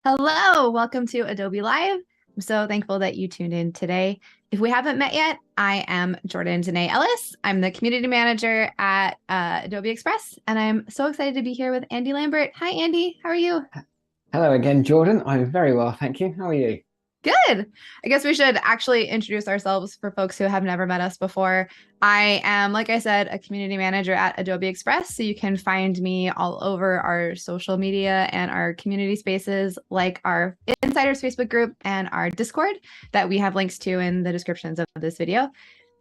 Hello, welcome to Adobe Live. I'm so thankful that you tuned in today. If we haven't met yet, I am Jordan Danae Ellis. I'm the community manager at Adobe Express, and I'm so excited to be here with Andy Lambert. Hi, Andy. How are you? Hello again, Jordan. I'm very well, thank you. How are you? Good. I guess we should actually introduce ourselves for folks who have never met us before. I am, like I said, a community manager at Adobe Express. So you can find me all over our social media and our community spaces, like our Insiders Facebook group and our Discord that we have links to in the descriptions of this video.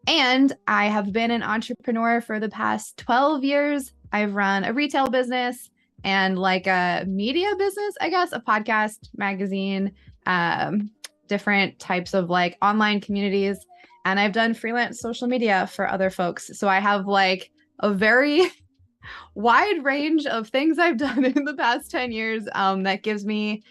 And I have been an entrepreneur for the past 12 years. I've run a retail business and like a media business, I guess, a podcast, magazine, different types of like online communities. And I've done freelance social media for other folks. So I have like a very wide range of things I've done in the past 10 years that gives me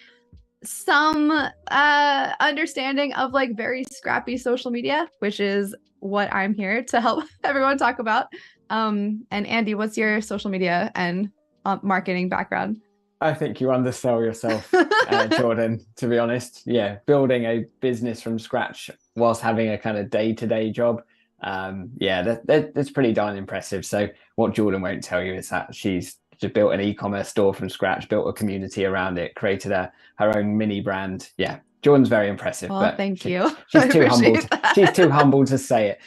some understanding of like very scrappy social media, which is what I'm here to help everyone talk about. And Andy, what's your social media and marketing background? I think you undersell yourself, Jordan, to be honest. Yeah, building a business from scratch whilst having a kind of day-to-day job. That's pretty darn impressive. So what Jordan won't tell you is that she's just built an e-commerce store from scratch, built a community around it, created her own mini brand. Yeah, Jordan's very impressive, Well, but thank you. she's I too humble. appreciate that. She's too humble to say it.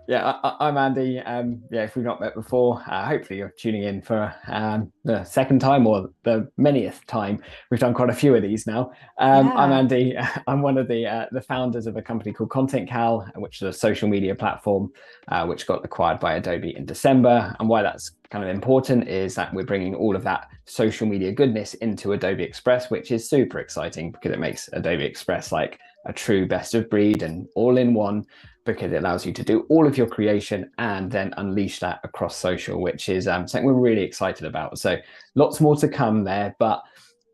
I'm Andy. If we've not met before, hopefully you're tuning in for the second time or the manyth time. We've done quite a few of these now. I'm Yeah. Andy. I'm one of the founders of a company called Content Cal, which is a social media platform which got acquired by Adobe in December. And why that's kind of important is that we're bringing all of that social media goodness into Adobe Express, which is super exciting because it makes Adobe Express like a true best of breed and all in one, because it allows you to do all of your creation and then unleash that across social, which is something we're really excited about. So lots more to come there. But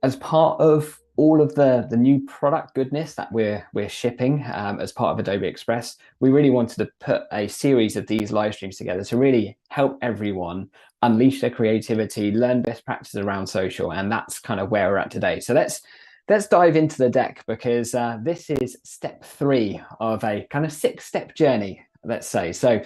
as part of all of the new product goodness that we're shipping as part of Adobe Express, we really wanted to put a series of these live streams together to really help everyone unleash their creativity, learn best practices around social. And that's kind of where we're at today. So let's dive into the deck, because this is step 3 of a kind of 6-step journey, let's say. So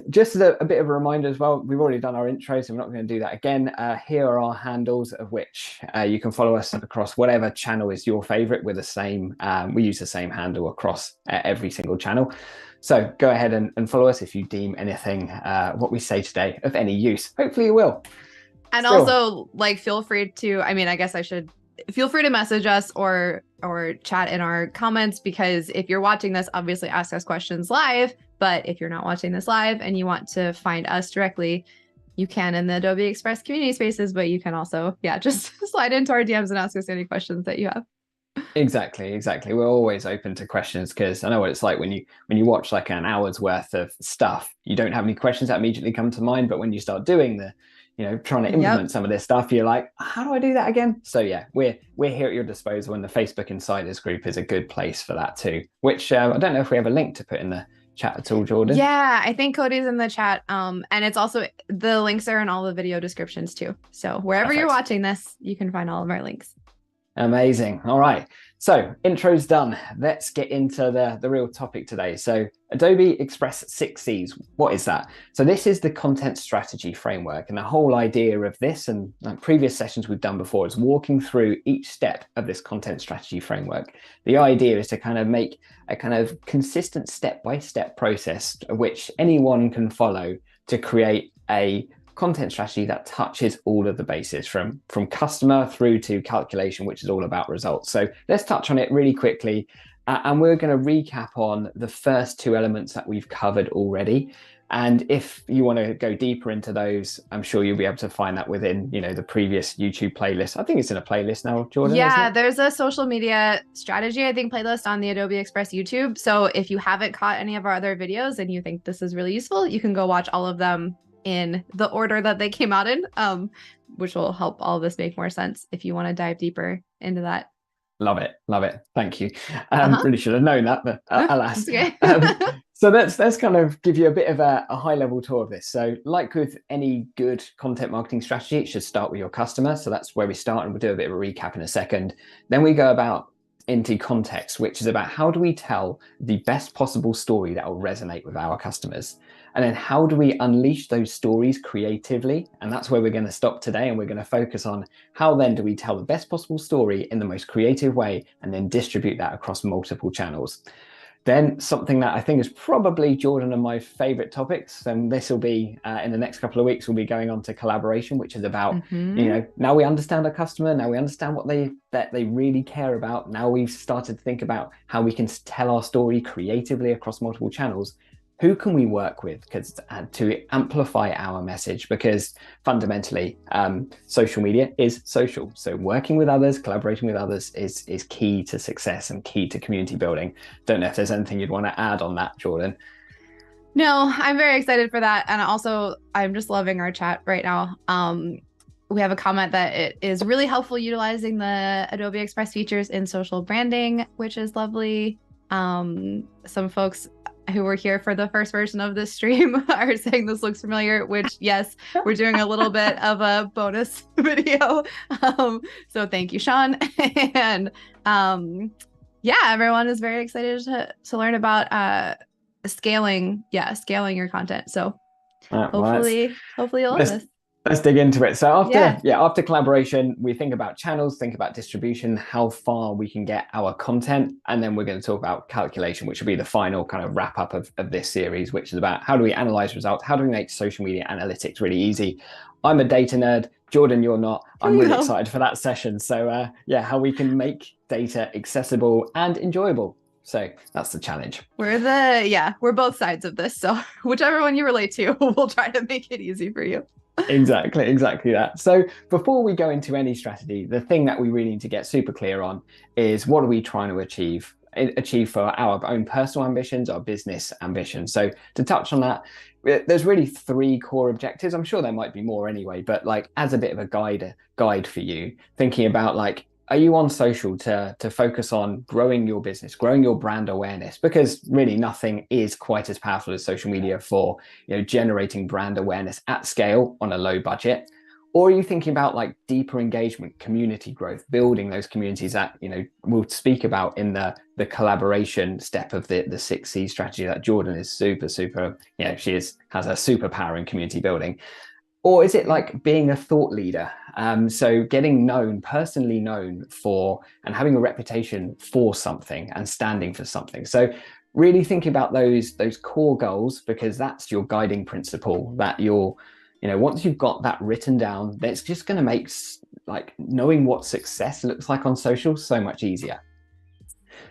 just as a bit of a reminder as well, we've already done our intro, so we're not going to do that again. Here are our handles, of which you can follow us across whatever channel is your favorite. We're the same. We use the same handle across every single channel. So go ahead and follow us if you deem anything what we say today of any use. Hopefully you will. And Still, also like feel free to, I mean, I guess I should feel free to message us or chat in our comments, because if you're watching this, obviously ask us questions live. But if you're not watching this live and you want to find us directly, you can in the Adobe Express community spaces, but you can also, just slide into our DMs and ask us any questions that you have. exactly. We're always open to questions, because I know what it's like when you watch like an hour's worth of stuff. You don't have any questions that immediately come to mind, but when you start doing trying to Yep. implement some of this stuff, you're like, how do I do that again? So yeah, we're here at your disposal, and the Facebook Insiders group is a good place for that too. Which I don't know if we have a link to put in the chat at all, Jordan. Yeah, I think Cody's in the chat. And it's also, the links are in all the video descriptions too. So wherever you're Perfect. watching this, you can find all of our links. Amazing. All right. So intro's done. Let's get into the real topic today. So Adobe Express 6Cs, what is that? So this is the content strategy framework. And the whole idea of this, and like previous sessions we've done before, is walking through each step of this content strategy framework. The idea is to kind of make a kind of consistent step-by-step process which anyone can follow to create a content strategy that touches all of the bases from customer through to calculation, which is all about results. So let's touch on it really quickly. And we're going to recap on the first 2 elements that we've covered already. And if you want to go deeper into those, I'm sure you'll be able to find that within, the previous YouTube playlist. I think it's in a playlist now, Jordan, isn't Yeah, it? there's a social media strategy, I think, playlist on the Adobe Express YouTube. So if you haven't caught any of our other videos and you think this is really useful, you can go watch all of them in the order that they came out in, which will help all of this make more sense if you want to dive deeper into that. Love it. Thank you. Uh-huh. Really should have known that, but alas. It's okay. So let's kind of give you a bit of a high level tour of this. So like with any good content marketing strategy, it should start with your customer. So that's where we start, and we'll do a bit of a recap in a second. Then we go about into context, which is about how do we tell the best possible story that will resonate with our customers? And then how do we unleash those stories creatively? And that's where we're going to stop today. And we're going to focus on how then do we tell the best possible story in the most creative way and then distribute that across multiple channels. Then something that I think is probably Jordan and my favorite topics, and this will be in the next couple of weeks, we'll be going on to collaboration, which is about, now we understand our customer, now we understand what they really care about. Now we've started to think about how we can tell our story creatively across multiple channels. Who can we work with to amplify our message? Because fundamentally, social media is social. So working with others, collaborating with others is key to success and key to community building. Don't know if there's anything you'd want to add on that, Jordan. No, I'm very excited for that. And also, I'm just loving our chat right now. We have a comment that it is really helpful utilizing the Adobe Express features in social branding, which is lovely. Some folks who were here for the first version of this stream are saying this looks familiar, which yes, we're doing a little bit of a bonus video. So thank you, Sean. And yeah, everyone is very excited to learn about scaling your content. So hopefully you'll love this. Let's dig into it. So after collaboration, we think about channels, think about distribution, how far we can get our content, and then we're going to talk about calculation, which will be the final kind of wrap up of this series, which is about how do we analyze results, how do we make social media analytics really easy. I'm a data nerd. Jordan, you're not. I'm really excited for that session. So how we can make data accessible and enjoyable. So that's the challenge. We're both sides of this. So whichever one you relate to, we'll try to make it easy for you. Exactly that. So before we go into any strategy, the thing that we really need to get super clear on is what are we trying to achieve for our own personal ambitions, our business ambitions. So to touch on that, there's really 3 core objectives. I'm sure there might be more anyway, but like as a bit of a guide for you, thinking about like, are you on social to focus on growing your business, growing your brand awareness? Because really nothing is quite as powerful as social media for generating brand awareness at scale on a low budget. Or are you thinking about like deeper engagement, community growth, building those communities that we'll speak about in the collaboration step of the 6C strategy that Jordan is super has a superpower in community building? Or is it like being a thought leader? So getting personally known for and having a reputation for something and standing for something. So really thinking about those core goals, because that's your guiding principle that once you've got that written down, that's just going to make like knowing what success looks like on social so much easier.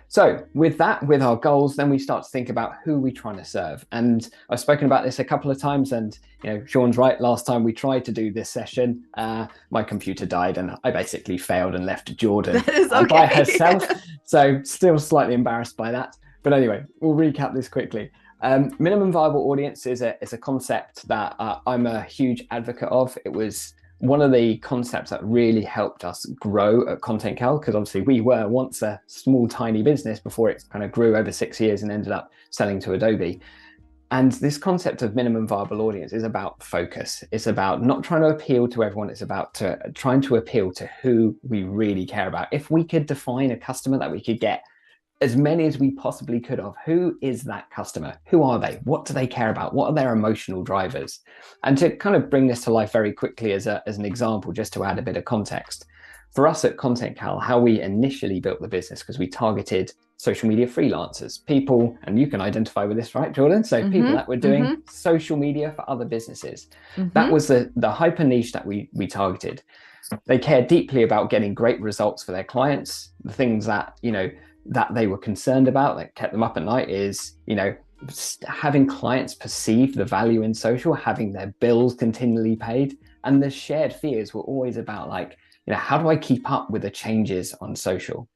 So with our goals, then we start to think about who we're trying to serve. And I've spoken about this a couple of times, and Sean's right. Last time we tried to do this session, my computer died and I basically failed and left Jordan by herself. So still slightly embarrassed by that. But anyway, we'll recap this quickly. Minimum viable audience is a concept that I'm a huge advocate of. It was one of the concepts that really helped us grow at Content Cal, because obviously we were once a small, tiny business before it kind of grew over 6 years and ended up selling to Adobe. And this concept of minimum viable audience is about focus. It's about not trying to appeal to everyone. It's about trying to appeal to who we really care about. If we could define a customer that we could get as many as we possibly could of, who is that customer? Who are they? What do they care about? What are their emotional drivers? And to kind of bring this to life very quickly as an example, just to add a bit of context, for us at Content Cal, how we initially built the business, because we targeted social media freelancers, people, and you can identify with this, right, Jordan? So people that were doing social media for other businesses. That was the hyper niche that we targeted. They care deeply about getting great results for their clients. The things that, that they were concerned about that kept them up at night is, having clients perceive the value in social, having their bills continually paid. And the shared fears were always about like, how do I keep up with the changes on social?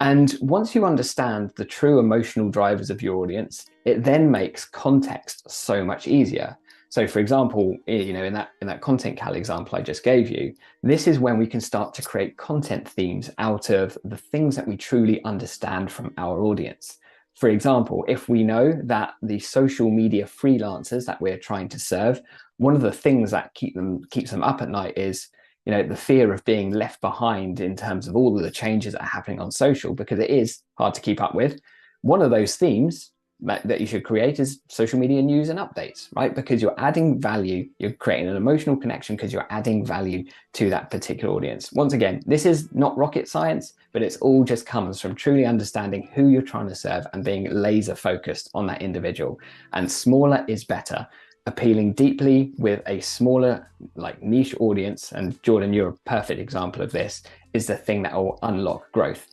And once you understand the true emotional drivers of your audience, it then makes context so much easier. So for example, in that Content Cal example I just gave you, this is when we can start to create content themes out of the things that we truly understand from our audience. For example, if we know that the social media freelancers that we're trying to serve, one of the things that keeps them up at night is, the fear of being left behind in terms of all of the changes that are happening on social, because it is hard to keep up with. One of those themes that you should create is social media news and updates, right? Because you're adding value, you're creating an emotional connection because you're adding value to that particular audience. Once again, this is not rocket science, but it's all just comes from truly understanding who you're trying to serve and being laser focused on that individual. And smaller is better. Appealing deeply with a smaller, like, niche audience, and Jordan, you're a perfect example of this, is the thing that will unlock growth.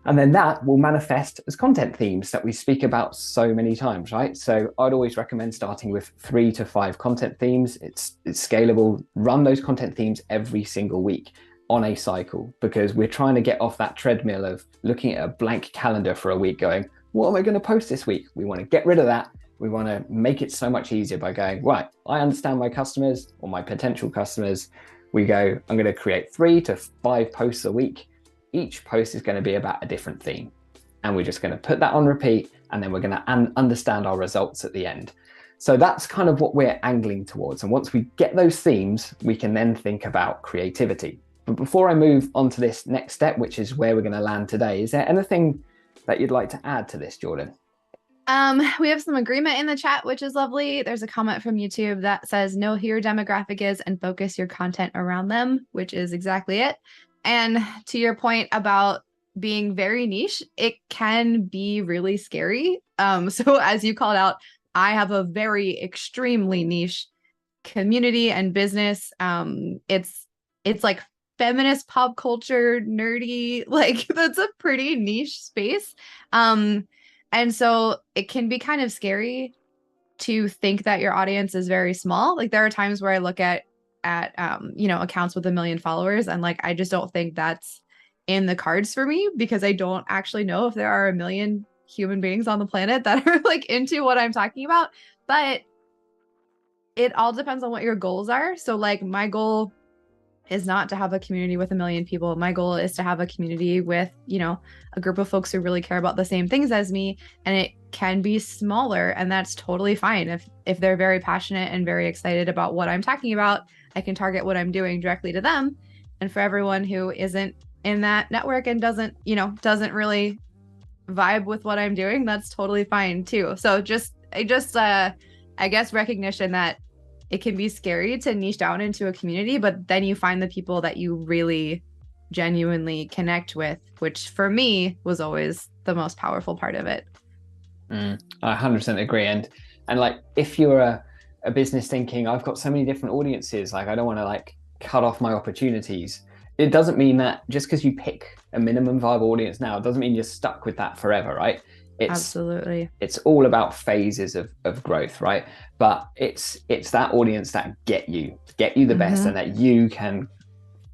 And then that will manifest as content themes that we speak about so many times, right? So I'd always recommend starting with 3 to 5 content themes. It's scalable. Run those content themes every single week on a cycle, because we're trying to get off that treadmill of looking at a blank calendar for a week going, what am I going to post this week? We want to get rid of that. We want to make it so much easier by going, right, I understand my customers or my potential customers. We go, I'm going to create 3 to 5 posts a week. Each post is going to be about a different theme. And we're just going to put that on repeat, and then we're going to understand our results at the end. So that's kind of what we're angling towards. And once we get those themes, we can then think about creativity. But before I move on to this next step, which is where we're going to land today, is there anything that you'd like to add to this, Jordan? We have some agreement in the chat, which is lovely. There's a comment from YouTube that says, know who your demographic is and focus your content around them, which is exactly it. And to your point about being very niche, it can be really scary. So as you called out, I have a very extremely niche community and business. It's like feminist pop culture, nerdy, like that's a pretty niche space. And so it can be kind of scary to think that your audience is very small. Like there are times where I look at accounts with 1 million followers, and like I just don't think that's in the cards for me, because I don't actually know if there are 1 million human beings on the planet that are like into what I'm talking about. But it all depends on what your goals are. So like my goal is not to have a community with 1 million people. My goal is to have a community with, a group of folks who really care about the same things as me. And it can be smaller, and that's totally fine. If they're very passionate and very excited about what I'm talking about, I can target what I'm doing directly to them. And for everyone who isn't in that network and doesn't really vibe with what I'm doing, that's totally fine too. So I guess recognition that it can be scary to niche down into a community, but then you find the people that you really genuinely connect with, which for me was always the most powerful part of it. I 100% agree. And like, if you're a business thinking, I've got so many different audiences, like I don't want to like cut off my opportunities. It doesn't mean that just because you pick a minimum viable audience now, it doesn't mean you're stuck with that forever, right? Absolutely. It's all about phases of growth, right? But it's that audience that get you the best, and that you can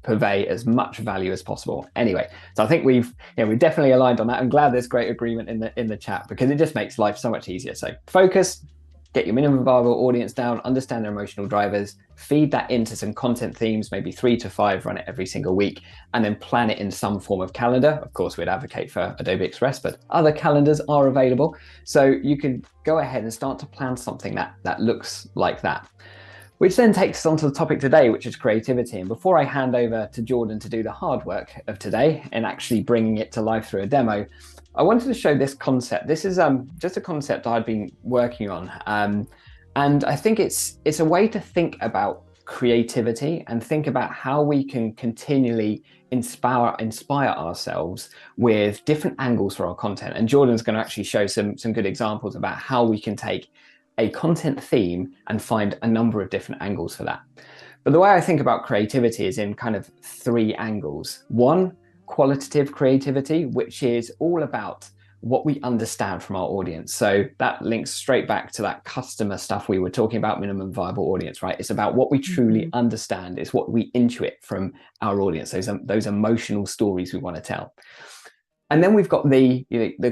purvey as much value as possible. Anyway, so I think we've definitely aligned on that. I'm glad there's great agreement in the chat, because it just makes life so much easier. So focus, get your minimum viable audience down, understand their emotional drivers, feed that into some content themes, maybe 3 to 5, run it every single week, and then plan it in some form of calendar. Of course, we'd advocate for Adobe Express, but other calendars are available. So you can go ahead and start to plan something that looks like that. Which then takes us on to the topic today, which is creativity. And before I hand over to Jordan to do the hard work of today and actually bringing it to life through a demo, I wanted to show this concept. This is just a concept I'd been working on. And I think it's a way to think about creativity and think about how we can continually inspire ourselves with different angles for our content. And Jordan's going to actually show some good examples about how we can take a content theme and find a number of different angles for that. But the way I think about creativity is in kind of 3 angles. One, qualitative creativity, which is all about what we understand from our audience. So that links straight back to that customer stuff we were talking about, minimum viable audience, right? It's about what we truly understand. It's what we intuit from our audience, those emotional stories we want to tell. And then we've got the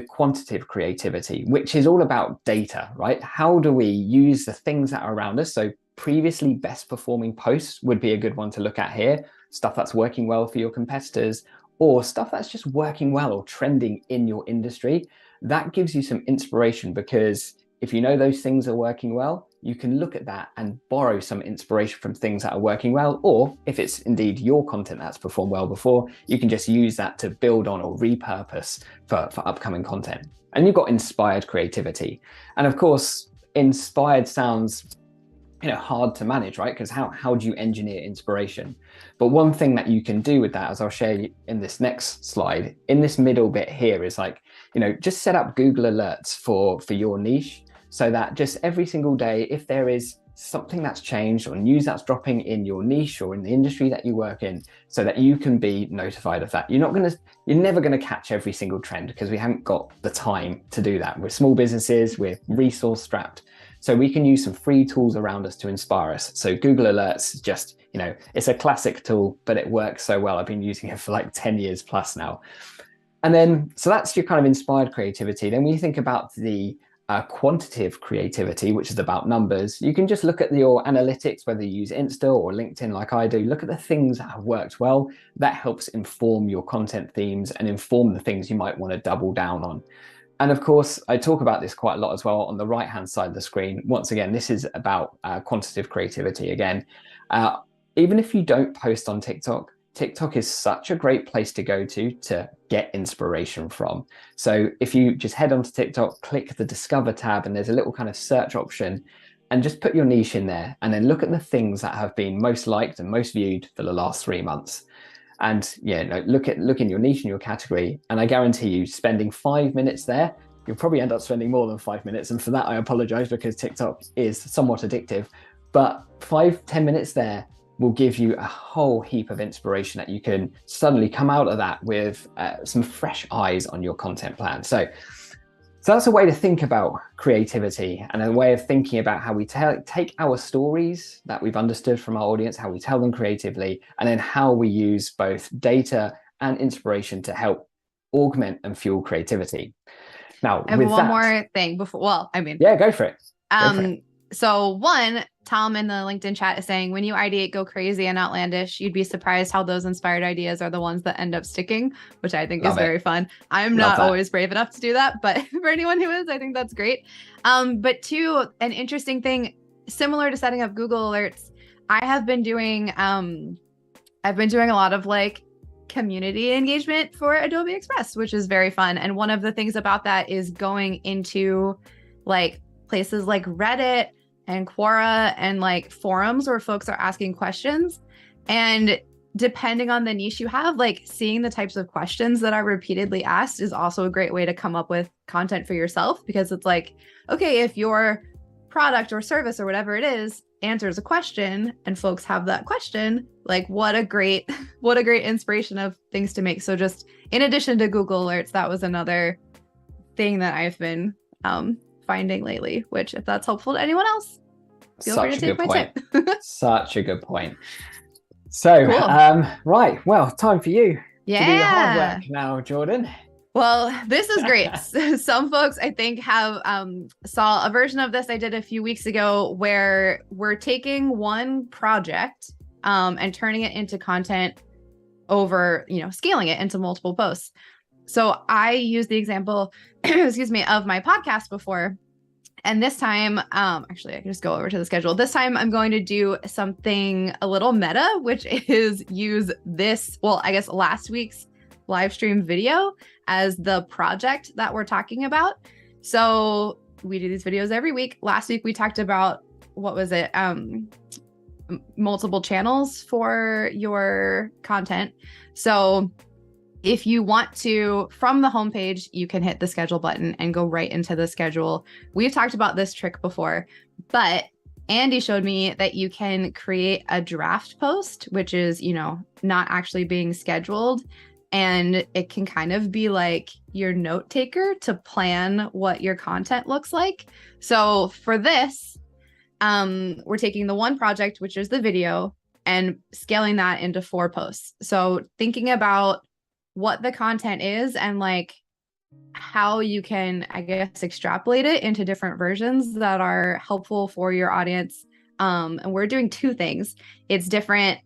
quantitative creativity, which is all about data, right? How do we use the things that are around us? So previously best performing posts would be a good one to look at here, stuff that's working well for your competitors, or stuff that's just working well or trending in your industry. That gives you some inspiration, because if you know those things are working well, you can look at that and borrow some inspiration from things that are working well. Or if it's indeed your content that's performed well before, you can just use that to build on or repurpose for upcoming content. And you've got inspired creativity. And of course, inspired sounds hard to manage, right? Because how do you engineer inspiration? But one thing that you can do with that, as I'll share in this next slide, in this middle bit here, is like, just set up Google alerts for your niche, so that just every single day, if there is something that's changed or news that's dropping in your niche or in the industry that you work in, so that you can be notified of that. You're never going to catch every single trend, because we haven't got the time to do that. We're small businesses, we're resource strapped. So we can use some free tools around us to inspire us. So Google Alerts is just, it's a classic tool, but it works so well. I've been using it for like 10 years plus now. And then, so that's your kind of inspired creativity. Then when you think about the quantitative creativity, which is about numbers, you can just look at your analytics, whether you use Insta or LinkedIn like I do. Look at the things that have worked well. That helps inform your content themes and inform the things you might want to double down on. And of course, I talk about this quite a lot as well on the right-hand side of the screen. Once again, this is about quantitative creativity again. Even if you don't post on TikTok, TikTok is such a great place to go to get inspiration from. So if you just head onto TikTok, click the Discover tab, and there's a little kind of search option, and just put your niche in there, and then look at the things that have been most liked and most viewed for the last 3 months. And look in your niche and your category, and I guarantee you, spending 5 minutes there, you'll probably end up spending more than 5 minutes. And for that, I apologize, because TikTok is somewhat addictive. But 5-10 minutes there will give you a whole heap of inspiration that you can suddenly come out of that with some fresh eyes on your content plan. So that's a way to think about creativity, and a way of thinking about how we take our stories that we've understood from our audience, how we tell them creatively, and then how we use both data and inspiration to help augment and fuel creativity. Now, I have one more thing before. Well, I mean, yeah, go for it. So one, Tom in the LinkedIn chat is saying, when you ideate, go crazy and outlandish. You'd be surprised how those inspired ideas are the ones that end up sticking, which I think is very fun. I'm not always brave enough to do that, but for anyone who is, I think that's great. But two, an interesting thing, similar to setting up Google Alerts, I have been doing, a lot of like community engagement for Adobe Express, which is very fun. And one of the things about that is going into like places like Reddit and Quora and like forums where folks are asking questions. And depending on the niche you have, like seeing the types of questions that are repeatedly asked is also a great way to come up with content for yourself, because it's like, okay, if your product or service or whatever it is answers a question and folks have that question, like what a great inspiration of things to make. So just in addition to Google Alerts, that was another thing that I've been finding lately, which if that's helpful to anyone else, feel free to take my tip. Such a good point. So, cool. Right, well, time for you to do the hard work now, Jordan. Well, this is great. Some folks, I think, have saw a version of this I did a few weeks ago, where we're taking one project and turning it into content over, scaling it into multiple posts. So I used the example, excuse me, of my podcast before. And this time, actually, I can just go over to the schedule. This time I'm going to do something a little meta, which is use this, well, I guess last week's live stream video as the project that we're talking about. So we do these videos every week. Last week we talked about, what was it? Multiple channels for your content. So if you want to, from the homepage, you can hit the schedule button and go right into the schedule. We've talked about this trick before, but Andy showed me that you can create a draft post, which is, not actually being scheduled. And it can kind of be like your note taker to plan what your content looks like. So for this, we're taking the one project, which is the video, and scaling that into 4 posts. So thinking about what the content is and like how you can, I guess, extrapolate it into different versions that are helpful for your audience. And we're doing 2 things. It's different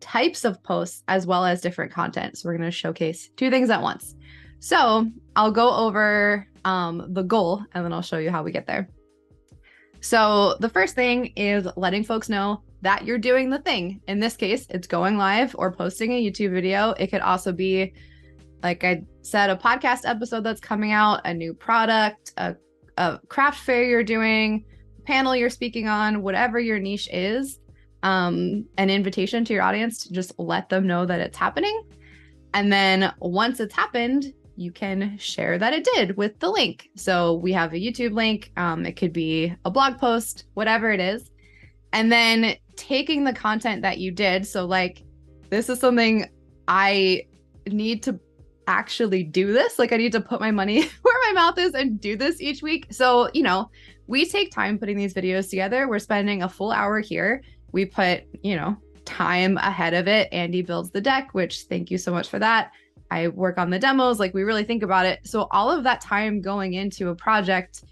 types of posts as well as different content. So we're going to showcase two things at once. So I'll go over the goal and then I'll show you how we get there. So the first thing is letting folks know that you're doing the thing. In this case, it's going live or posting a YouTube video. It could also be, like I said, a podcast episode that's coming out, a new product, a craft fair you're doing, panel you're speaking on, whatever your niche is, an invitation to your audience to just let them know that it's happening. And then once it's happened, you can share that it did with the link. So we have a YouTube link. It could be a blog post, whatever it is. And then taking the content that you did. So like, this is something I need to actually do this. Like I need to put my money where my mouth is and do this each week. So, you know, we take time putting these videos together. We're spending a full hour here. We put, you know, time ahead of it. Andy builds the deck, which thank you so much for that. I work on the demos. Like we really think about it. So all of that time going into a project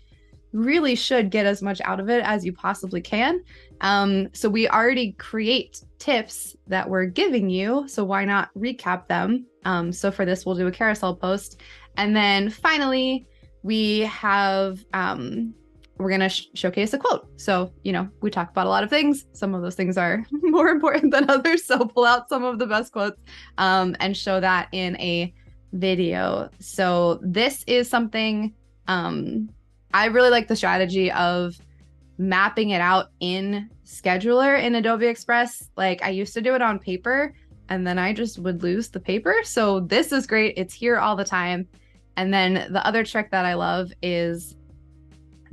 really should get as much out of it as you possibly can. So we already create tips that we're giving you. So why not recap them? So for this, we'll do a carousel post. And then finally, we have, we're going to showcase a quote. So, you know, we talk about a lot of things. Some of those things are more important than others. So pull out some of the best quotes and show that in a video. So this is something, I really like the strategy of mapping it out in scheduler in Adobe Express. Like I used to do it on paper and then I just would lose the paper. So this is great. It's here all the time. And then the other trick that I love is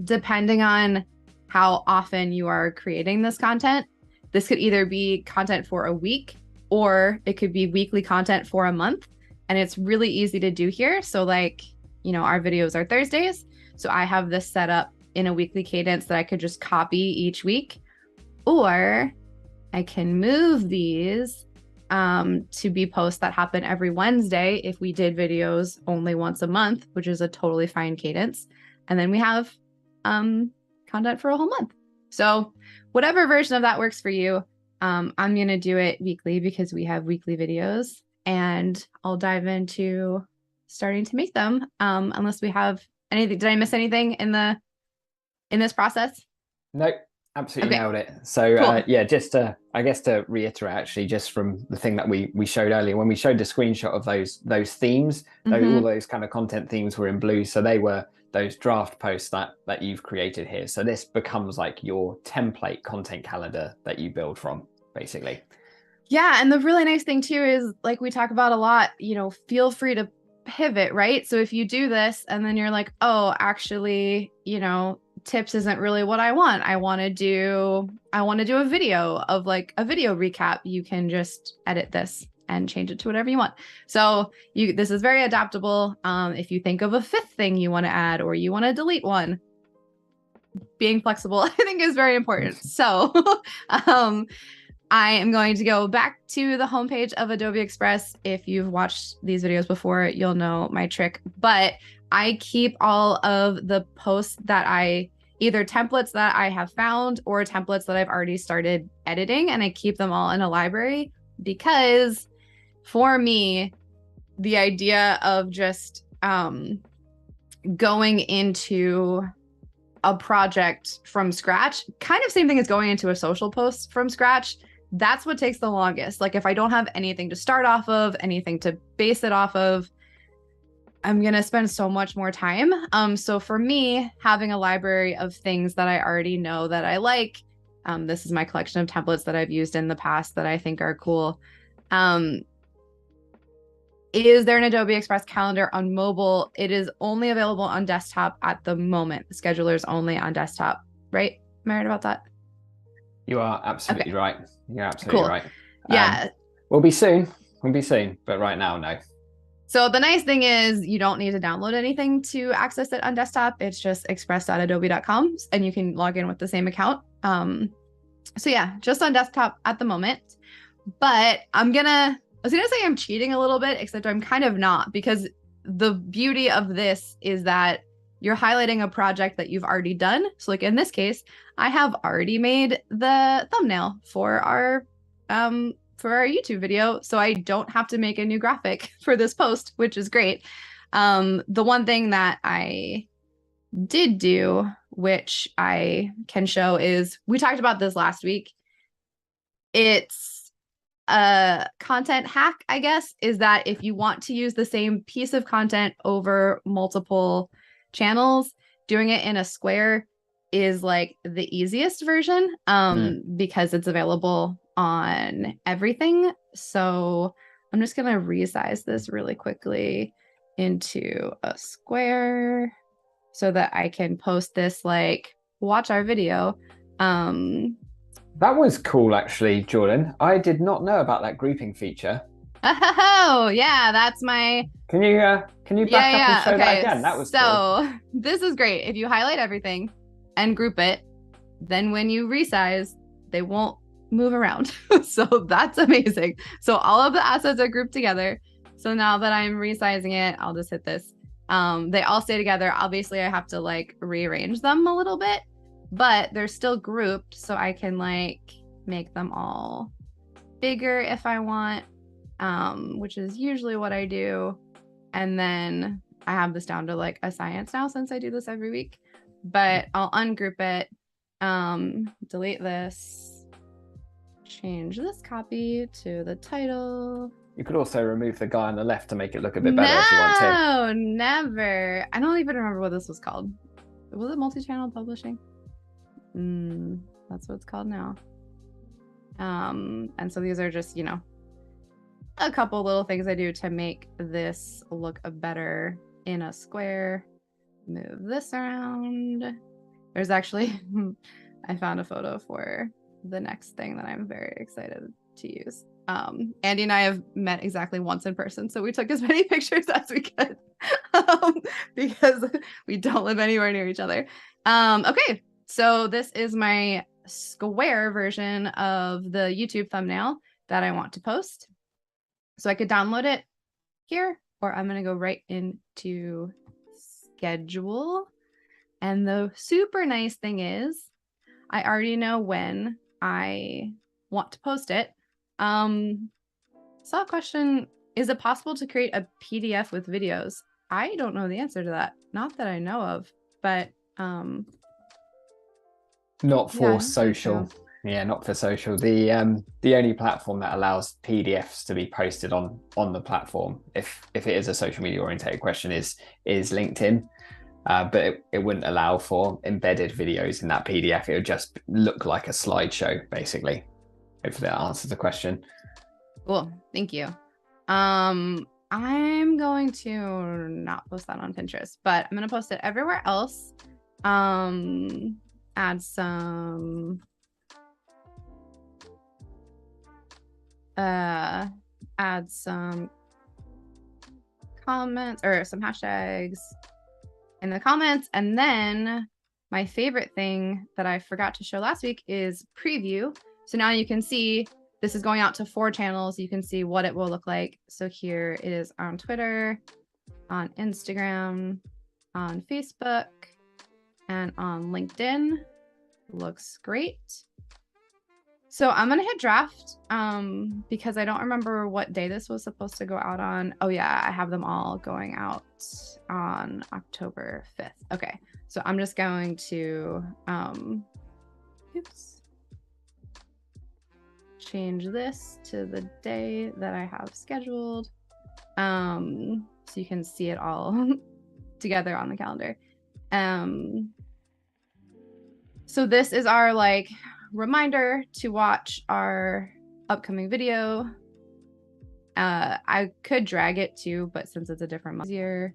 depending on how often you are creating this content, this could either be content for a week or it could be weekly content for a month. And it's really easy to do here. So like, you know, our videos are Thursdays. So I have this set up in a weekly cadence that I could just copy each week, or I can move these to be posts that happen every Wednesday if we did videos only once a month, which is a totally fine cadence. And then we have content for a whole month. So whatever version of that works for you, I'm going to do it weekly because we have weekly videos, and I'll dive into starting to make them unless we have anything. Did I miss anything in this process? Nope, absolutely Okay. nailed it. So Cool. yeah, just to, I guess to reiterate, actually, just from the thing that we showed earlier, when we showed the screenshot of those themes, all those kind of content themes were in blue. So they were those draft posts that you've created here. So this becomes like your template content calendar that you build from, basically. Yeah. And the really nice thing too is, like we talk about a lot, you know, feel free to pivot, right? So if you do this and then you're like, oh, actually, you know, tips isn't really what I want. I want to do a video of like a video recap. You can just edit this and change it to whatever you want. So this is very adaptable. If you think of a fifth thing you want to add or you want to delete one, being flexible, I think is very important. So I am going to go back to the homepage of Adobe Express. If you've watched these videos before, you'll know my trick, but I keep all of the posts that either templates that I have found or templates that I've already started editing, and I keep them all in a library because for me, the idea of just going into a project from scratch, kind of same thing as going into a social post from scratch, that's what takes the longest. Like if I don't have anything to start off of, anything to base it off of, I'm going to spend so much more time. So for me, having a library of things that I already know that I like, this is my collection of templates that I've used in the past that I think are cool. Is there an Adobe Express calendar on mobile? It is only available on desktop at the moment. The scheduler is only on desktop, right? Am I right about that? You are absolutely right. You're absolutely Cool. right. Yeah. We'll be soon, but right now, no. So the nice thing is you don't need to download anything to access it on desktop. It's just express.adobe.com and you can log in with the same account. So yeah, just on desktop at the moment. But I was gonna say I'm cheating a little bit, except I'm kind of not, because the beauty of this is that you're highlighting a project that you've already done. So like in this case, I have already made the thumbnail for our for our YouTube video, so I don't have to make a new graphic for this post, which is great. The one thing that I did do, which I can show, is we talked about this last week. It's a content hack, I guess, is that if you want to use the same piece of content over multiple channels, doing it in a square is like the easiest version because it's available on everything. So I'm just going to resize this really quickly into a square so that I can post this, like, watch our video. That was cool, actually, Jordan. I did not know about that grouping feature. Oh, yeah, that's my... Can you back up and show that again? That was cool. This is great. If you highlight everything and group it, then when you resize, they won't move around. So that's amazing. So all of the assets are grouped together. So now that I'm resizing it, I'll just hit this. They all stay together. Obviously, I have to like rearrange them a little bit, but they're still grouped, so I can like make them all bigger if I want, which is usually what I do. And then I have this down to like a science now since I do this every week, but I'll ungroup it, delete this, change this copy to the title. You could also remove the guy on the left to make it look a bit better if you want to. No, never. I don't even remember what this was called. Was it multi-channel publishing? That's what it's called now. And so these are just, you know, a couple little things I do to make this look better in a square. Move this around. There's actually, I found a photo for the next thing that I'm very excited to use. Andy and I have met exactly once in person, so we took as many pictures as we could because we don't live anywhere near each other. Okay, so this is my square version of the YouTube thumbnail that I want to post. So I could download it here, or I'm going to go right into schedule. And the super nice thing is I already know when I want to post it. Saw a question, is it possible to create a PDF with videos? I don't know the answer to that. Not that I know of, but not for social. So. Yeah, not for social. The only platform that allows PDFs to be posted on the platform, if it is a social media oriented question, is LinkedIn. But it wouldn't allow for embedded videos in that PDF. It would just look like a slideshow, basically. Hopefully that answers the question. Cool, thank you. I'm going to not post that on Pinterest, but I'm going to post it everywhere else. Add some comments or some hashtags in the comments. And then my favorite thing that I forgot to show last week is preview. So now you can see this is going out to 4 channels. You can see what it will look like. So here it is on Twitter, on Instagram, on Facebook, and on LinkedIn. Looks great. So I'm going to hit draft because I don't remember what day this was supposed to go out on. Oh yeah, I have them all going out on October 5th. Okay, so I'm just going to change this to the day that I have scheduled, so you can see it all together on the calendar. So this is our like reminder to watch our upcoming video. I could drag it too, but since it's a different month easier,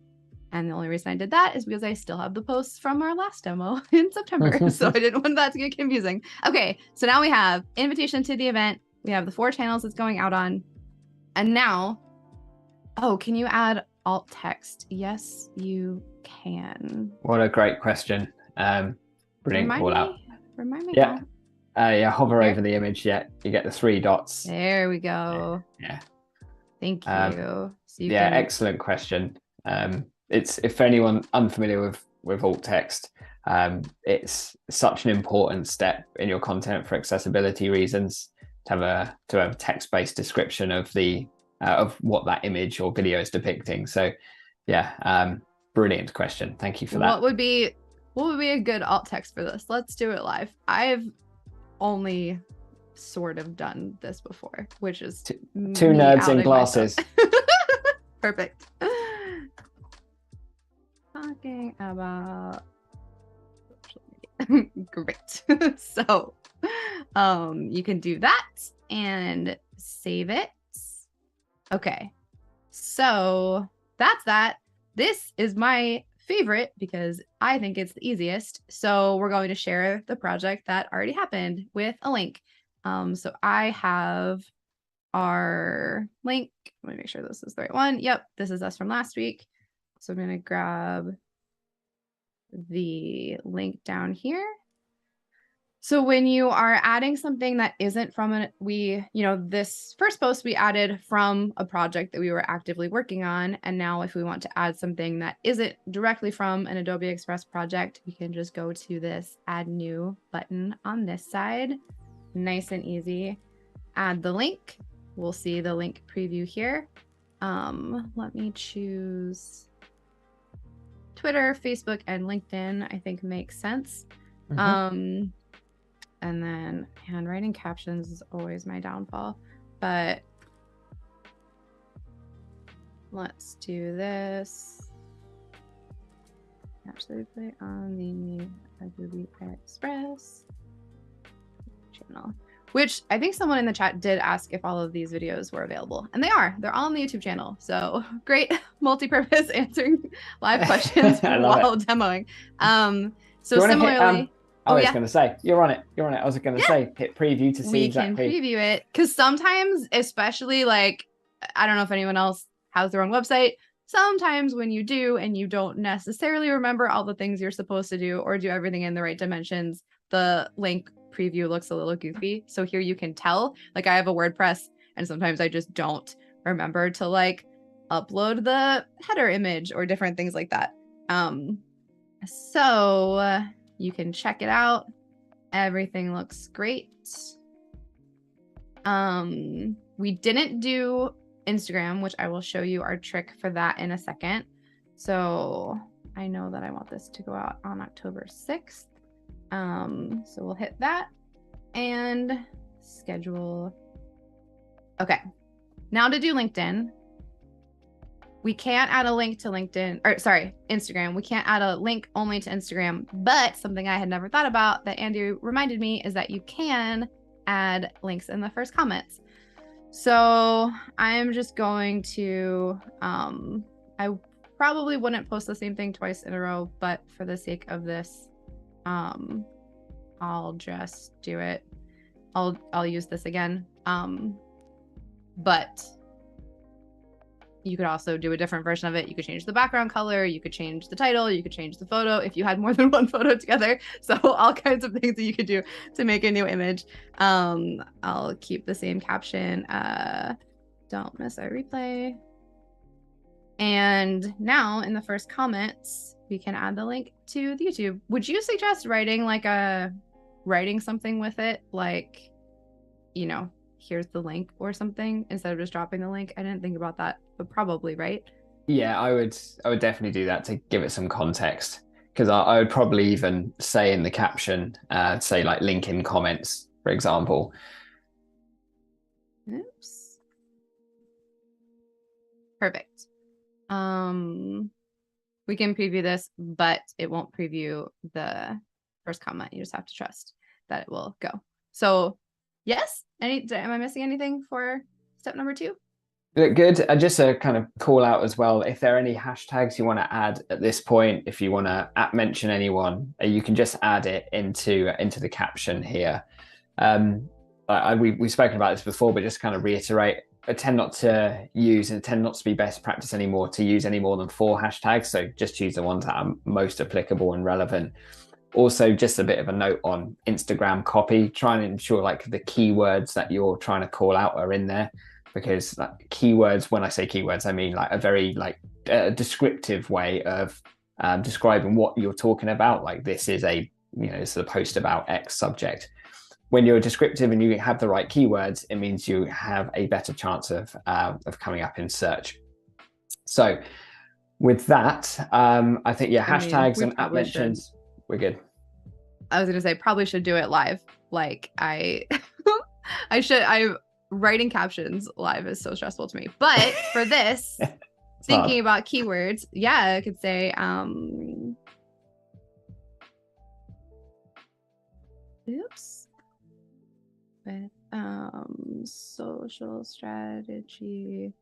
and the only reason I did that is because I still have the posts from our last demo in September, so I didn't want that to get confusing. Okay, so now we have invitation to the event. We have the 4 channels it's going out on, and now, oh, can you add alt text? Yes, you can. What a great question. Brilliant call out. Remind me. Yeah. Yeah, hover over the image. Yeah, you get the 3 dots. There we go. Yeah. Thank you. So you can... excellent question. It's, if anyone unfamiliar with alt text, it's such an important step in your content for accessibility reasons. to have a text-based description of the of what that image or video is depicting. So yeah, brilliant question. Thank you for that. What would be a good alt text for this? Let's do it live. I've only sort of done this before, which is two nerds in glasses. Perfect. Talking about great. So you can do that and save it. Okay, so that's that. This is my favorite because I think it's the easiest. So we're going to share the project that already happened with a link. So I have our link. Let me make sure this is the right one. Yep, this is us from last week. So I'm going to grab the link down here. So when you are adding something that isn't from this first post we added from a project that we were actively working on. And now if we want to add something that isn't directly from an Adobe Express project, we can just go to this add new button on this side. Nice and easy. Add the link. We'll see the link preview here. Let me choose Twitter, Facebook, and LinkedIn, I think makes sense. Mm-hmm. And then handwriting captions is always my downfall, but let's do this. Actually play on the Adobe Express channel, which I think someone in the chat did ask if all of these videos were available, and they are. They're all on the YouTube channel. So great multi-purpose answering live questions while demoing. So similarly. I was going to say, you're on it. I was going to say, hit preview to see exactly. We can preview it because sometimes, especially like, I don't know if anyone else has their own website. Sometimes when you do and you don't necessarily remember all the things you're supposed to do or do everything in the right dimensions, the link preview looks a little goofy. So here you can tell, like I have a WordPress and sometimes I just don't remember to like upload the header image or different things like that. So you can check it out. Everything looks great. We didn't do Instagram, which I will show you our trick for that in a second. So I know that I want this to go out on October 6th. So we'll hit that and schedule. Okay, now to do LinkedIn. We can't add a link to Instagram. We can't add a link only to Instagram, but something I had never thought about that Andy reminded me is that you can add links in the first comments. So I'm just going to, I probably wouldn't post the same thing twice in a row, but for the sake of this, I'll just do it. I'll use this again. But you could also do a different version of it. You could change the background color. You could change the title. You could change the photo if you had more than one photo together. So all kinds of things that you could do to make a new image. I'll keep the same caption. Don't miss our replay. And now in the first comments, we can add the link to the YouTube. Would you suggest writing something with it? Like, here's the link or something instead of just dropping the link? I didn't think about that, but probably, right? Yeah, I would definitely do that to give it some context, because I would probably even say in the caption, say like link in comments, for example. Oops. Perfect. We can preview this, but it won't preview the first comment. You just have to trust that it will go. So yes. Am I missing anything for step number 2? Good. And just a kind of call out as well, if there are any hashtags you want to add at this point, if you want to mention anyone, you can just add it into the caption here. We've spoken about this before, but just kind of reiterate, I tend not to be best practice anymore to use any more than 4 hashtags. So just choose the ones that are most applicable and relevant. Also, just a bit of a note on Instagram copy, try and ensure like the keywords that you're trying to call out are in there, because like keywords, when I say keywords, I mean like a very descriptive way of describing what you're talking about. Like this is a post about X subject. when you're descriptive and you have the right keywords, it means you have a better chance of coming up in search. So with that, I think, yeah, hashtags and app mentions, we're good. I was going to say, probably should do it live. Like I writing captions live is so stressful to me. But for this, thinking about keywords, yeah, I could say, oops, with social strategy.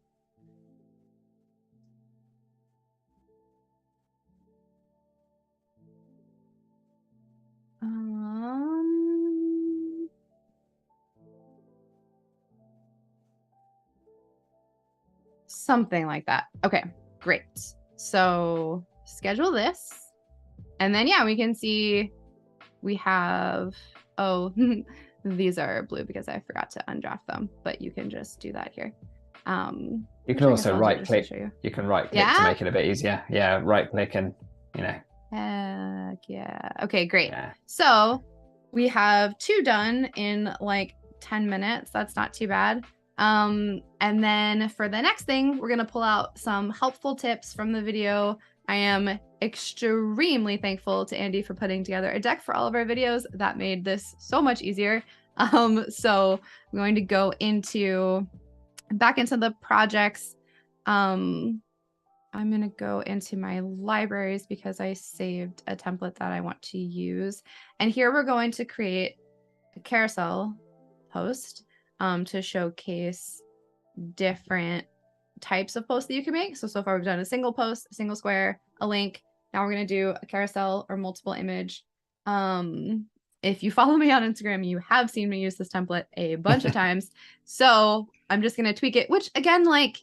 Something like that. Okay, great. So schedule this. And then, yeah, we can see we have, oh, these are blue because I forgot to undraft them, but you can just do that here. You can also right click. You can right click to make it a bit easier. Yeah, right click and, you know. Heck yeah. Okay, great. Yeah. So we have 2 done in like 10 minutes. That's not too bad. And then for the next thing, we're going to pull out some helpful tips from the video. I am extremely thankful to Andy for putting together a deck for all of our videos. That made this so much easier. So I'm going to go back into the projects. I'm going to go into my libraries because I saved a template that I want to use. And here we're going to create a carousel post to showcase different types of posts that you can make. So far we've done a single post, a single square, a link. Now we're going to do a carousel or multiple image. If you follow me on Instagram, you have seen me use this template a bunch of times. So I'm just going to tweak it, which again, like,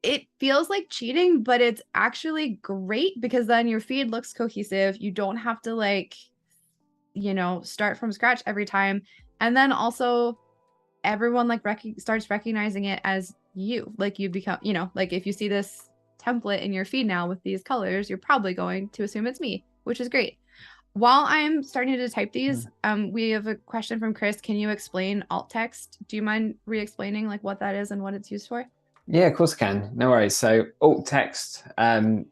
it feels like cheating, but it's actually great because then your feed looks cohesive. You don't have to, like, you know, start from scratch every time. And then also everyone like starts recognizing it as you, like you become, you know, like if you see this template in your feed now with these colors, you're probably going to assume it's me, which is great. While I'm starting to type these, we have a question from Chris. Can you explain alt text? Do you mind re-explaining like what that is and what it's used for? Yeah, of course I can. No worries. So alt text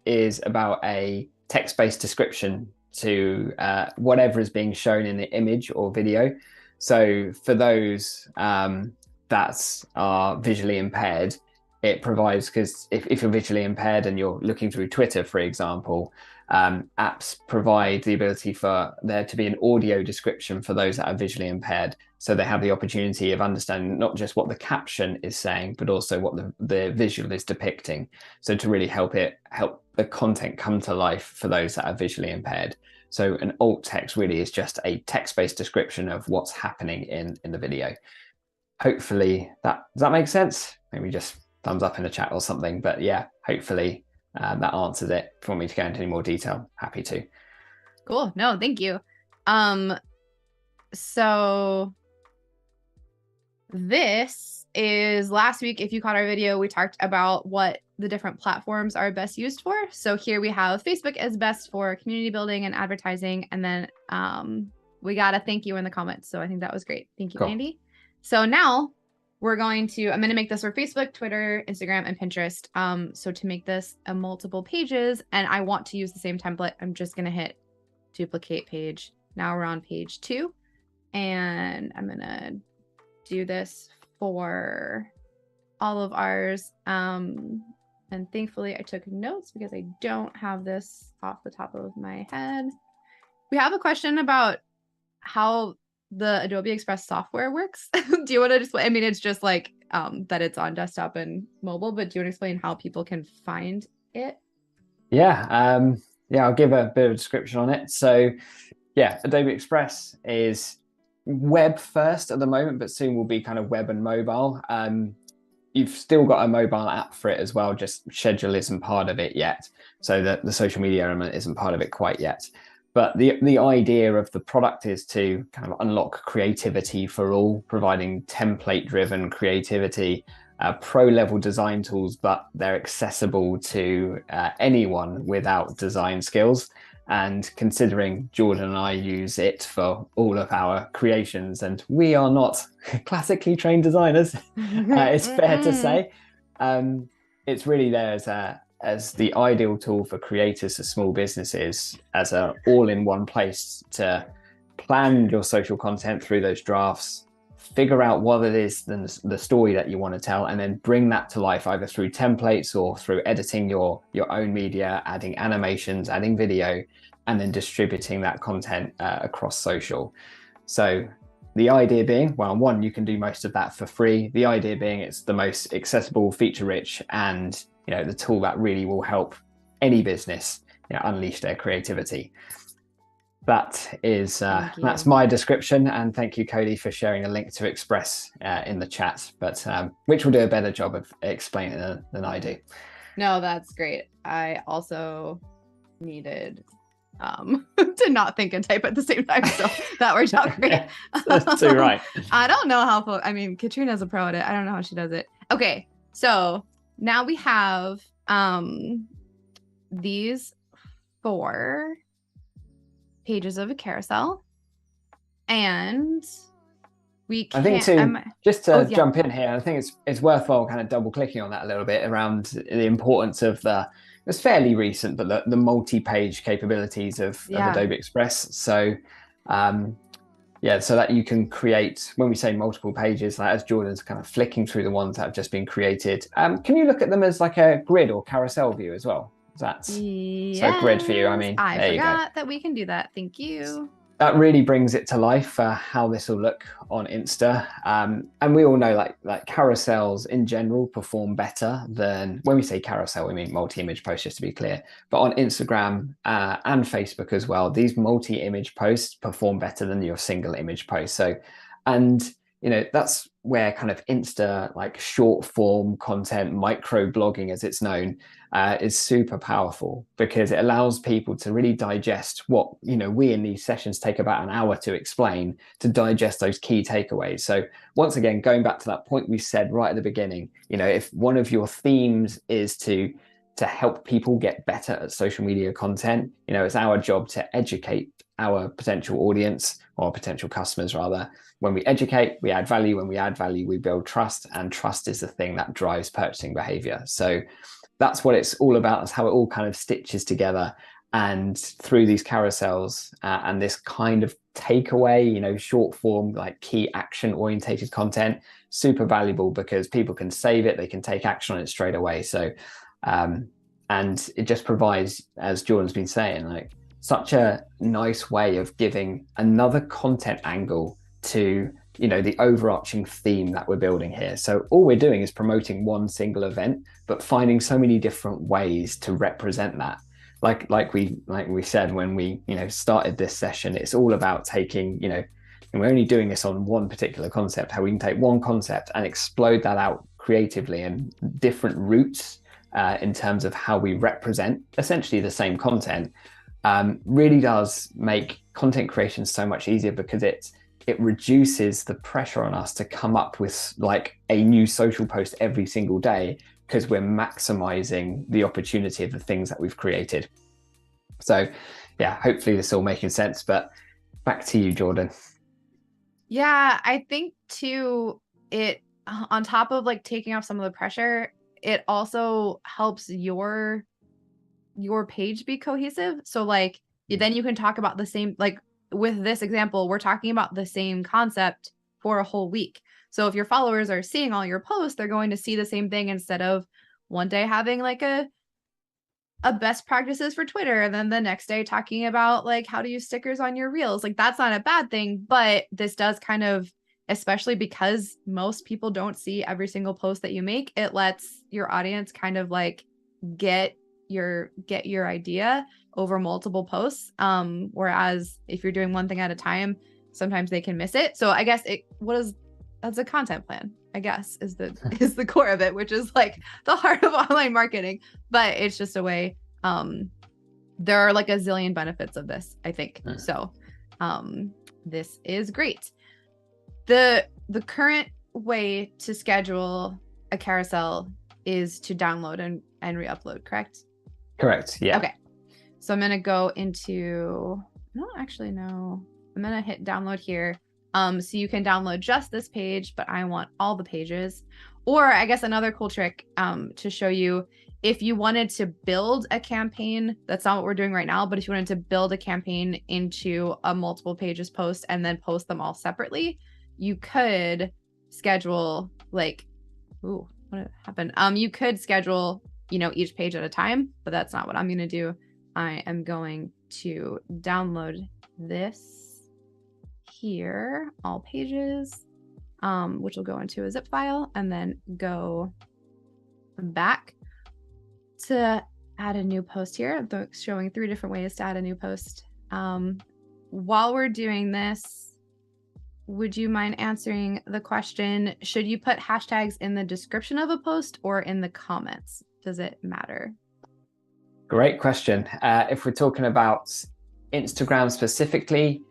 is about a text-based description to whatever is being shown in the image or video. So for those that are visually impaired, it provides, because if you're visually impaired and you're looking through Twitter, for example, apps provide the ability for there to be an audio description for those that are visually impaired. So they have the opportunity of understanding not just what the caption is saying, but also what the visual is depicting. So to really help the content come to life for those that are visually impaired. So an alt text really is just a text-based description of what's happening in the video. Hopefully does that make sense? Maybe just thumbs up in the chat or something. But yeah, hopefully that answers it. If you want me to go into any more detail, happy to. Cool. No, thank you. So this is last week. If you caught our video, we talked about what the different platforms are best used for. So here we have Facebook as best for community building and advertising. And then we got a thank you in the comments. So I think that was great. Thank you, cool. Andy. So now I'm going to make this for Facebook, Twitter, Instagram, and Pinterest. So to make this a multiple pages, and I want to use the same template, I'm just going to hit duplicate page. Now we're on page 2, and I'm going to do this for all of ours. And thankfully I took notes because I don't have this off the top of my head. We have a question about how the Adobe Express software works. Do you want to just, I mean, it's just like that it's on desktop and mobile, but do you want to explain how people can find it? Yeah, I'll give a bit of a description on it. So yeah, Adobe Express is web first at the moment, but soon will be kind of web and mobile. You've still got a mobile app for it as well, just schedule isn't part of it yet. So that the social media element isn't part of it quite yet. But the idea of the product is to kind of unlock creativity for all, providing template-driven creativity, pro-level design tools, but they're accessible to anyone without design skills. And considering Jordan and I use it for all of our creations, and we are not classically trained designers, it's fair to say, it's really there as the ideal tool for creators of small businesses, as a all-in-one place to plan your social content through those drafts, figure out what it is, the story that you want to tell, and then bring that to life either through templates or through editing your own media, adding animations, adding video, and then distributing that content across social. So the idea being, well, one, you can do most of that for free. The idea being it's the most accessible, feature-rich, and the tool that really will help any business unleash their creativity. That is that's my description, and thank you, Cody, for sharing a link to Express in the chat, but which will do a better job of explaining it than I do. No, that's great. I also needed to not think and type at the same time, so that worked out great. That's too right. I don't know how, I mean, Katrina's a pro at it. I don't know how she does it. Okay, so now we have these 4 pages of a carousel, and we can, I think jump in here, I think it's worthwhile kind of double clicking on that a little bit around the importance of it's fairly recent, but the multi-page capabilities of Adobe Express. So so that you can create, when we say multiple pages, like as Jordan's kind of flicking through the ones that have just been created, can you look at them as like a grid or carousel view as well? That's so grid for you. I mean, I forgot that we can do that. Thank you. That really brings it to life for how this will look on Insta. And we all know like carousels in general perform better than, when we say carousel, we mean multi-image posts, just to be clear. But on Instagram and Facebook as well, these multi-image posts perform better than your single image post. So, and that's where kind of Insta, like short form content, micro blogging as it's known, is super powerful, because it allows people to really digest what, we in these sessions take about an hour to explain, to digest those key takeaways. So once again, going back to that point we said right at the beginning, if one of your themes is to help people get better at social media content, it's our job to educate our potential audience, or potential customers rather. When we educate, we add value. When we add value, we build trust, and trust is the thing that drives purchasing behavior. So that's what it's all about. That's how it all kind of stitches together. And through these carousels and this kind of takeaway, short form, like key action orientated content, super valuable, because people can save it, they can take action on it straight away. So and it just provides, as Jordan's been saying, like such a nice way of giving another content angle to the overarching theme that we're building here. So all we're doing is promoting one single event, but finding so many different ways to represent that. Like we said when we started this session, it's all about taking and we're only doing this on one particular concept, how we can take one concept and explode that out creatively, and different routes in terms of how we represent essentially the same content really does make content creation so much easier, because it reduces the pressure on us to come up with like a new social post every single day, because we're maximizing the opportunity of the things that we've created. So yeah, hopefully this is all making sense, but back to you, Jordan. Yeah, I think too, it, on top of like taking off some of the pressure, it also helps your page be cohesive. So like then you can talk about the same, like with this example, we're talking about the same concept for a whole week. So if your followers are seeing all your posts, they're going to see the same thing, instead of one day having like a best practices for Twitter, and then the next day talking about like how to use stickers on your reels. Like that's not a bad thing, but this does kind of, especially because most people don't see every single post that you make, it lets your audience kind of like get your idea over multiple posts. Whereas if you're doing one thing at a time, sometimes they can miss it. So I guess that's a content plan, I guess, is the core of it, which is like the heart of online marketing. But it's just a way, there are like a zillion benefits of this, I think. So this is great. The current way to schedule a carousel is to download and re-upload, correct? Correct, yeah. Okay. So I'm going to go into, I don't actually know. I'm going to hit download here. So you can download just this page, but I want all the pages. Or I guess another cool trick to show you, if you wanted to build a campaign, that's not what we're doing right now, but if you wanted to build a campaign into a multiple pages post and then post them all separately, you could schedule like, ooh, what happened? You could schedule, each page at a time, but that's not what I'm going to do. I am going to download this here, all pages, which will go into a zip file, and then go back to add a new post here. I'm showing 3 different ways to add a new post. While we're doing this, would you mind answering the question, should you put hashtags in the description of a post or in the comments? Does it matter? Great question. If we're talking about Instagram specifically,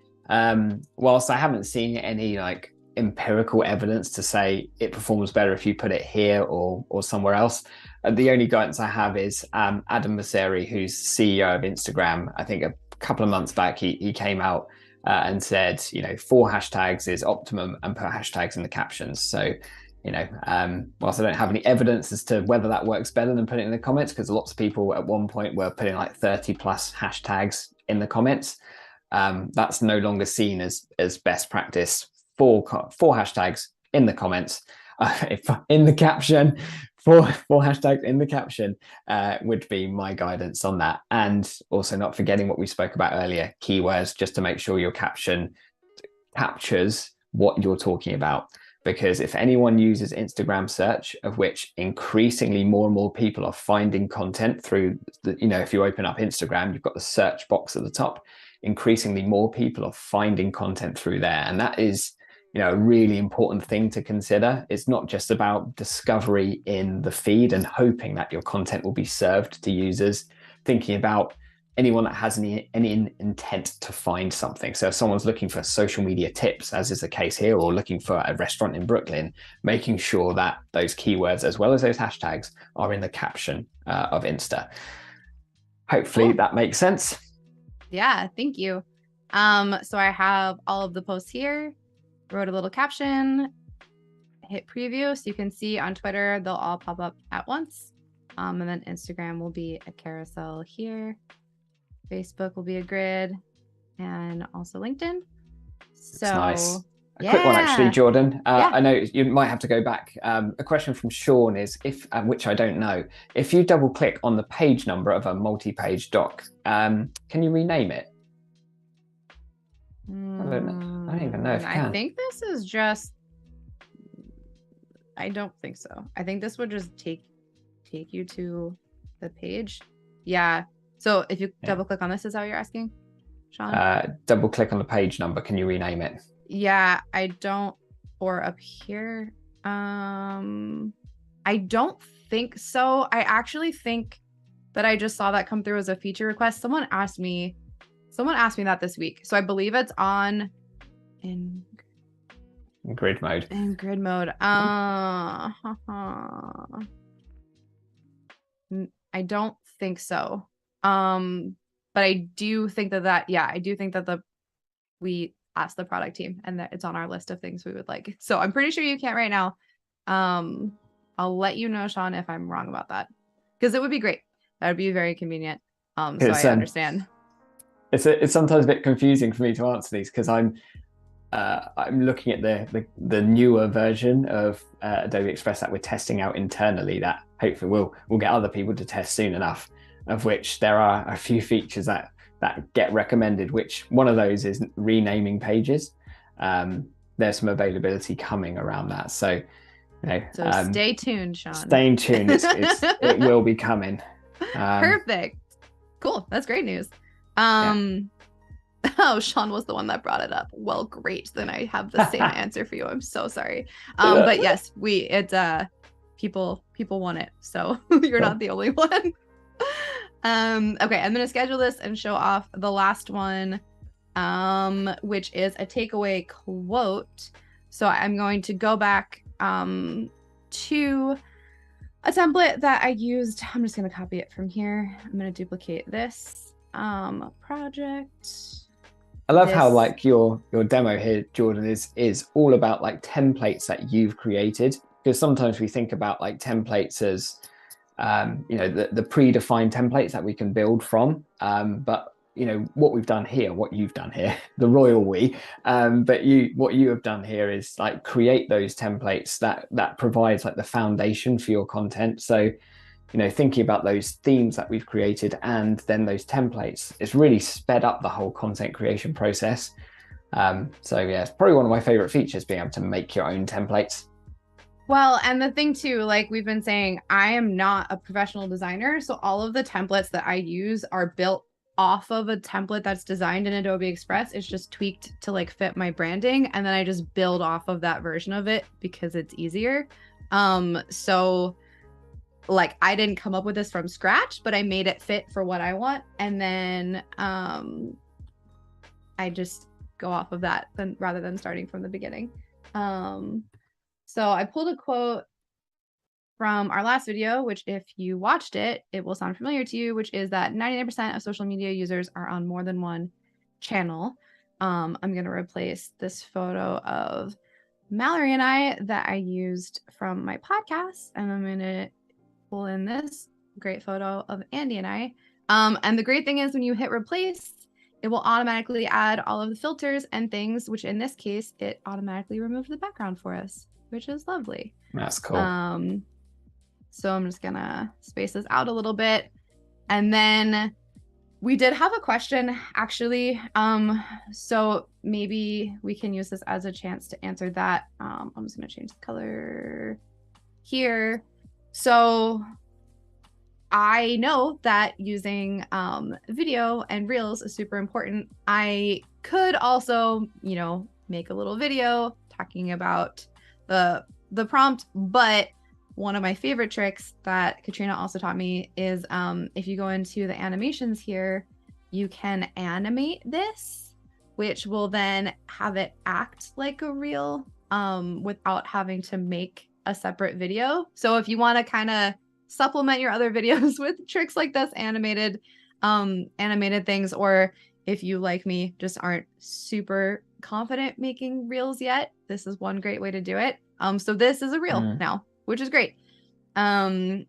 whilst I haven't seen any like empirical evidence to say it performs better if you put it here or somewhere else, the only guidance I have is Adam Mosseri, who's CEO of Instagram. I think a couple of months back, he came out and said, 4 hashtags is optimum, and put hashtags in the captions. So, whilst I don't have any evidence as to whether that works better than putting it in the comments, because lots of people at one point were putting like 30 plus hashtags in the comments, that's no longer seen as best practice. 4 hashtags in the comments, if in the caption, 4 hashtags in the caption would be my guidance on that. And also not forgetting what we spoke about earlier, keywords, just to make sure your caption captures what you're talking about. Because if anyone uses Instagram search, of which increasingly more and more people are finding content through the, if you open up Instagram, you've got the search box at the top, increasingly more people are finding content through there. And that is, a really important thing to consider. It's not just about discovery in the feed and hoping that your content will be served to users, thinking about anyone that has any intent to find something. So if someone's looking for social media tips, as is the case here, or looking for a restaurant in Brooklyn, making sure that those keywords, as well as those hashtags, are in the caption of Insta. Hopefully that makes sense. Yeah, thank you. So I have all of the posts here, wrote a little caption, hit preview. So you can see on Twitter, they'll all pop up at once. And then Instagram will be a carousel here. Facebook will be a grid, and also LinkedIn. So nice. Quick one, actually, Jordan. Yeah. I know you might have to go back. A question from Sean is, which I don't know, if you double click on the page number of a multi-page doc, can you rename it? I don't even know if you can. I think this is just, I don't think so. I think this would just take you to the page. Yeah. So if you double click on this, is that what you're asking, Sean? Double click on the page number. Can you rename it? Yeah, I don't. Or up here. I don't think so. I actually think that I just saw that come through as a feature request. Someone asked me that this week. So I believe it's on in grid mode. In grid mode. I don't think so. But I do think that I do think that we asked the product team and that it's on our list of things we would like. So I'm pretty sure you can't right now. I'll let you know, Sean, if I'm wrong about that, because it would be great. That would be very convenient. So I understand. It's sometimes a bit confusing for me to answer these, because I'm looking at the newer version of Adobe Express that we're testing out internally, that hopefully we'll get other people to test soon enough, of which there are a few features that get recommended, which one of those is renaming pages. There's some availability coming around that. So, stay tuned, Sean. Stay tuned. It will be coming. Perfect. Cool. That's great news. Oh, Sean was the one that brought it up. Well, great. Then I have the same answer for you. I'm so sorry. But yes, people want it. So you're not the only one. Okay, I'm gonna schedule this and show off the last one, which is a takeaway quote. So I'm going to go back to a template that I used. I'm just gonna copy it from here. I'm gonna duplicate this project. I love how This, like your demo here, Jordan, is all about like templates that you've created. Because sometimes we think about like templates as you know, the predefined templates that we can build from. But you know what we've done here, what you've done here, the royal we. But what you have done here is like create those templates that provides like the foundation for your content. So you know, thinking about those themes that we've created and then those templates, it's really sped up the whole content creation process. So yeah, it's probably one of my favorite features, being able to make your own templates. well, and the thing too, like we've been saying, I am not a professional designer. So all of the templates that I use are built off of a template that's designed in Adobe Express. It's just tweaked to like fit my branding. And then I just build off of that version of it because it's easier. So like I didn't come up with this from scratch, but I made it fit for what I want. And then I just go off of that then rather than starting from the beginning. So I pulled a quote from our last video, which if you watched it, it will sound familiar to you, which is that 99% of social media users are on more than one channel. I'm going to replace this photo of Mallory and I that I used from my podcast, and I'm going to pull in this great photo of Andy and I. And the great thing is when you hit replace, it will automatically add all of the filters and things, which in this case, it automatically removed the background for us, which is lovely. That's cool. So I'm just gonna space this out a little bit. And then we did have a question actually. So maybe we can use this as a chance to answer that. I'm just gonna change the color here. So I know that using video and reels is super important. I could also, you know, make a little video talking about the prompt, but one of my favorite tricks that Katrina also taught me is if you go into the animations here, you can animate this, which will then have it act like a reel without having to make a separate video. So if you want to kind of supplement your other videos with tricks like this, animated things, or if you, like me, just aren't super confident making reels yet, this is one great way to do it. So this is a reel now, which is great. And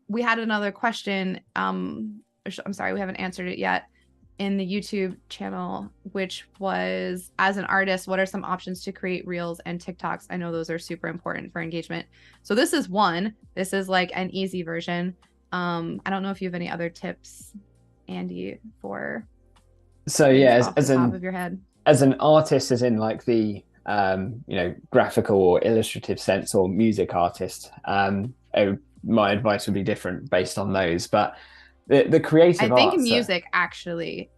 we had another question. I'm sorry, we haven't answered it yet in the YouTube channel, which was, as an artist, what are some options to create reels and TikToks? I know those are super important for engagement. So this is one. This is like an easy version. I don't know if you have any other tips, Andy, for so yeah, off the top of your head. As an artist, as in like the you know, graphical or illustrative sense, or music artist, my advice would be different based on those. But the creative I think arts, music actually,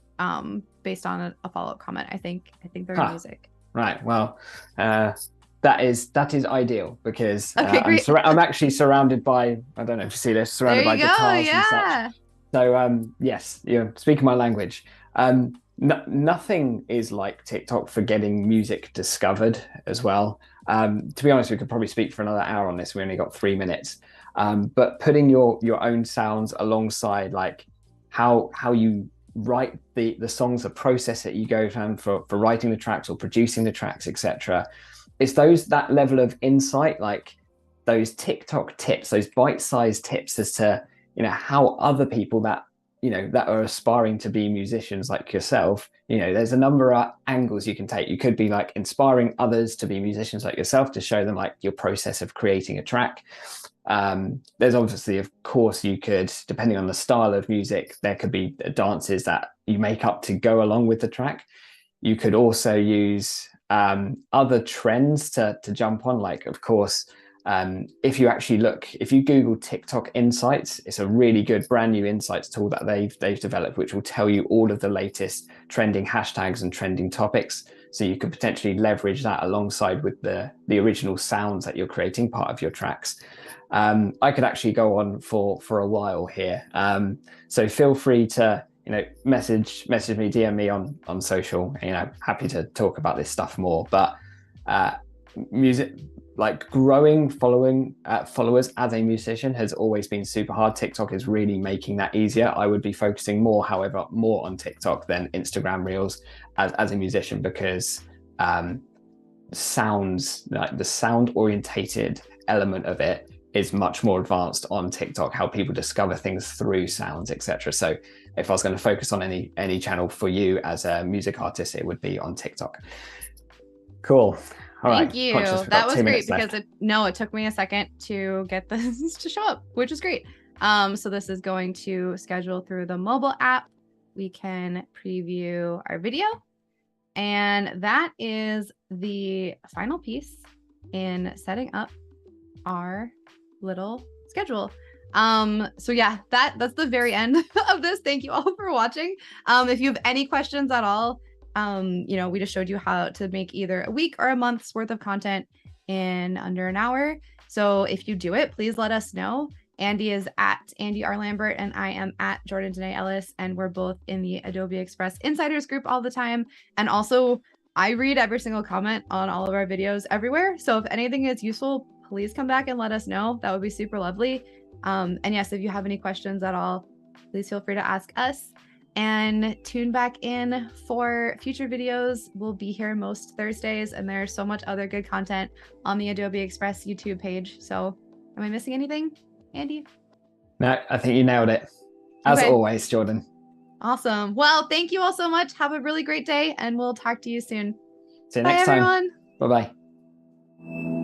based on a follow-up comment, I think they're music. Right. Well, that is ideal because okay, I'm actually surrounded by, I don't know if you see this, surrounded by guitars and such. So yes, you're speaking my language. Nothing is like TikTok for getting music discovered as well. To be honest, we could probably speak for another hour on this. We only got 3 minutes. But putting your own sounds alongside like how you write the songs, the process that you go through for writing the tracks or producing the tracks, etc. It's that level of insight, like those TikTok tips, those bite-sized tips as to, you know, how other people that, you know, that are aspiring to be musicians like yourself, you know, there's a number of angles you can take. You could be like inspiring others to be musicians like yourself, to show them like your process of creating a track. There's obviously, of course, you could, depending on the style of music, there could be dances that you make up to go along with the track. You could also use other trends to jump on, like, of course, if you Google TikTok Insights, it's a really good brand new insights tool that they've developed, which will tell you all of the latest trending hashtags and trending topics. So you could potentially leverage that alongside with the original sounds that you're creating, part of your tracks. I could actually go on for a while here. So feel free to, you know, message me, DM me on social. You know, happy to talk about this stuff more. But like growing followers as a musician has always been super hard. TikTok is really making that easier. I would be focusing more, however, more on TikTok than Instagram Reels as a musician, because sounds, like the sound orientated element of it is much more advanced on TikTok, how people discover things through sounds, etc. So if I was going to focus on any channel for you as a music artist, it would be on TikTok. Cool. All Thank right. you. That was great because it took me a second to get this to show up, which is great. So this is going to schedule through the mobile app. We can preview our video. And that is the final piece in setting up our little schedule. So yeah, that's the very end of this. Thank you all for watching. If you have any questions at all, we just showed you how to make either a week or a month's worth of content in under an hour. So if you do it, please let us know. Andy is at Andy R. Lambert and I am at Jordan Danae Ellis, and we're both in the Adobe Express Insiders group all the time. And also, I read every single comment on all of our videos everywhere. So if anything is useful, please come back and let us know. That would be super lovely. And yes, if you have any questions at all, please feel free to ask us. And tune back in for future videos. We'll be here most Thursdays, and there's so much other good content on the Adobe Express YouTube page. So am I missing anything, Andy? No, I think you nailed it. As always, Jordan. Awesome. Well, thank you all so much. Have a really great day, and we'll talk to you soon. See you next time. Everyone. Bye-bye.